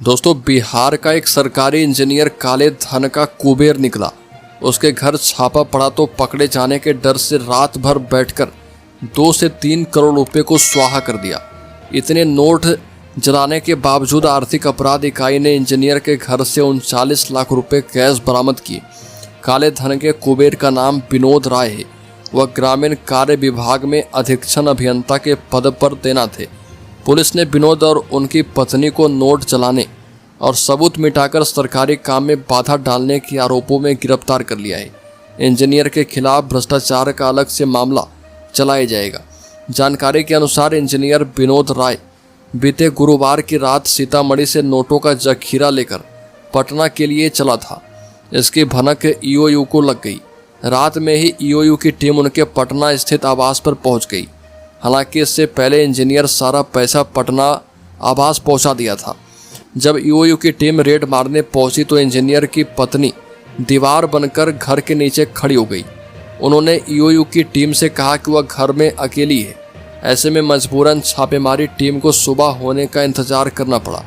दोस्तों, बिहार का एक सरकारी इंजीनियर काले धन का कुबेर निकला। उसके घर छापा पड़ा तो पकड़े जाने के डर से रात भर बैठकर 2 से 3 करोड़ रुपए को स्वाहा कर दिया। इतने नोट जलाने के बावजूद आर्थिक अपराध इकाई ने इंजीनियर के घर से 39 लाख रुपए कैश बरामद किए। काले धन के कुबेर का नाम विनोद राय है। वह ग्रामीण कार्य विभाग में अधीक्षण अभियंता के पद पर तैनात थे। पुलिस ने विनोद और उनकी पत्नी को नोट जलाने और सबूत मिटाकर सरकारी काम में बाधा डालने के आरोपों में गिरफ्तार कर लिया है। इंजीनियर के खिलाफ भ्रष्टाचार का अलग से मामला चलाया जाएगा। जानकारी के अनुसार इंजीनियर विनोद राय बीते गुरुवार की रात सीतामढ़ी से नोटों का जखीरा लेकर पटना के लिए चला था। इसकी भनक ईओयू को लग गई। रात में ही ईओयू की टीम उनके पटना स्थित आवास पर पहुंच गई। हालांकि इससे पहले इंजीनियर सारा पैसा पटना आवास पहुंचा दिया था। जब ईओयू की टीम रेड मारने पहुंची तो इंजीनियर की पत्नी दीवार बनकर घर के नीचे खड़ी हो गई। उन्होंने ईओयू की टीम से कहा कि वह घर में अकेली है। ऐसे में मजबूरन छापेमारी टीम को सुबह होने का इंतजार करना पड़ा।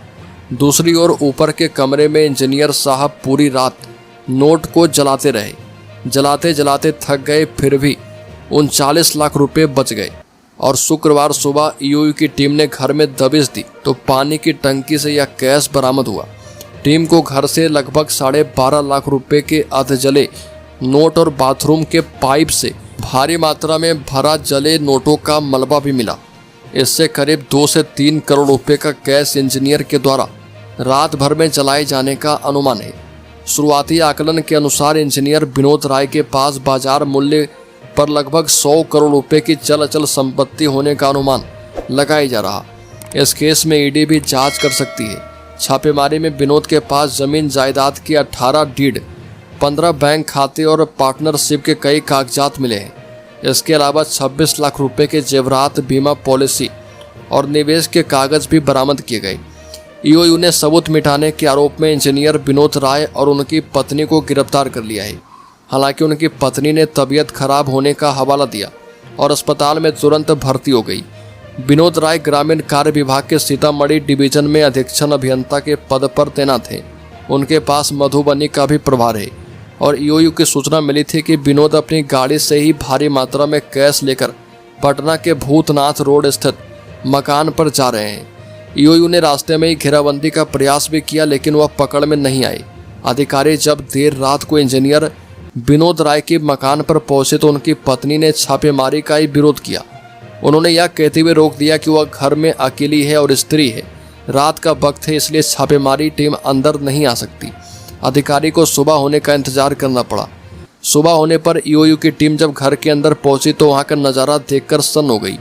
दूसरी ओर ऊपर के कमरे में इंजीनियर साहब पूरी रात नोट को जलाते रहे। जलाते जलाते थक गए, फिर भी 39 लाख रुपए बच गए और शुक्रवार सुबह ईओयू की टीम ने घर में दबिश दी तो पानी की टंकी से यह कैश बरामद हुआ। टीम को घर से लगभग 12.5 लाख रुपए के अधजले नोट और बाथरूम के पाइप से भारी मात्रा में भरा जले नोटों का मलबा भी मिला। इससे करीब 2 से 3 करोड़ रुपए का कैश इंजीनियर के द्वारा रात भर में जलाए जाने का अनुमान है। शुरुआती आकलन के अनुसार इंजीनियर विनोद राय के पास बाजार मूल्य पर लगभग 100 करोड़ रुपए की चल अचल संपत्ति होने का अनुमान लगाया जा रहा। इस केस में ईडी भी जांच कर सकती है। छापेमारी में विनोद के पास जमीन जायदाद की 18 डीड, 15 बैंक खाते और पार्टनरशिप के कई कागजात मिले हैं। इसके अलावा 26 लाख रुपए के जेवरात, बीमा पॉलिसी और निवेश के कागज भी बरामद किए गए। ईओयू ने सबूत मिटाने के आरोप में इंजीनियर विनोद राय और उनकी पत्नी को गिरफ्तार कर लिया है। हालांकि उनकी पत्नी ने तबीयत खराब होने का हवाला दिया और अस्पताल में तुरंत भर्ती हो गई। विनोद राय ग्रामीण कार्य विभाग के सीतामढ़ी डिवीजन में अधीक्षण अभियंता के पद पर तैनात थे। उनके पास मधुबनी का भी प्रभार है और ईओयू की सूचना मिली थी कि विनोद अपनी गाड़ी से ही भारी मात्रा में कैश लेकर पटना के भूतनाथ रोड स्थित मकान पर जा रहे हैं। ईओयू ने रास्ते में ही घेराबंदी का प्रयास भी किया, लेकिन वह पकड़ में नहीं आए। अधिकारी जब देर रात को इंजीनियर विनोद राय के मकान पर पहुंचे तो उनकी पत्नी ने छापेमारी का ही विरोध किया। उन्होंने यह कहते हुए रोक दिया कि वह घर में अकेली है और स्त्री है। रात का वक्त है, इसलिए छापेमारी टीम अंदर नहीं आ सकती। अधिकारी को सुबह होने का इंतजार करना पड़ा। सुबह होने पर ईओयू की टीम जब घर के अंदर पहुंची तो वहां का नज़ारा देखकर सन्न हो गई।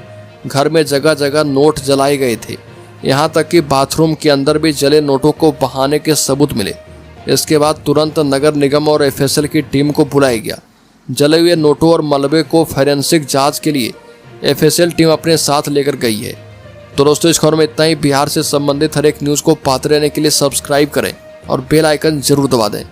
घर में जगह जगह नोट जलाए गए थे। यहाँ तक कि बाथरूम के अंदर भी जले नोटों को बहाने के सबूत मिले। इसके बाद तुरंत नगर निगम और एफएसएल की टीम को बुलाया गया। जले हुए नोटों और मलबे को फोरेंसिक जांच के लिए एफएसएल टीम अपने साथ लेकर गई है। तो दोस्तों, इस खबर में इतना ही। बिहार से संबंधित हर एक न्यूज़ को पाते रहने के लिए सब्सक्राइब करें और बेल आइकन जरूर दबा दें।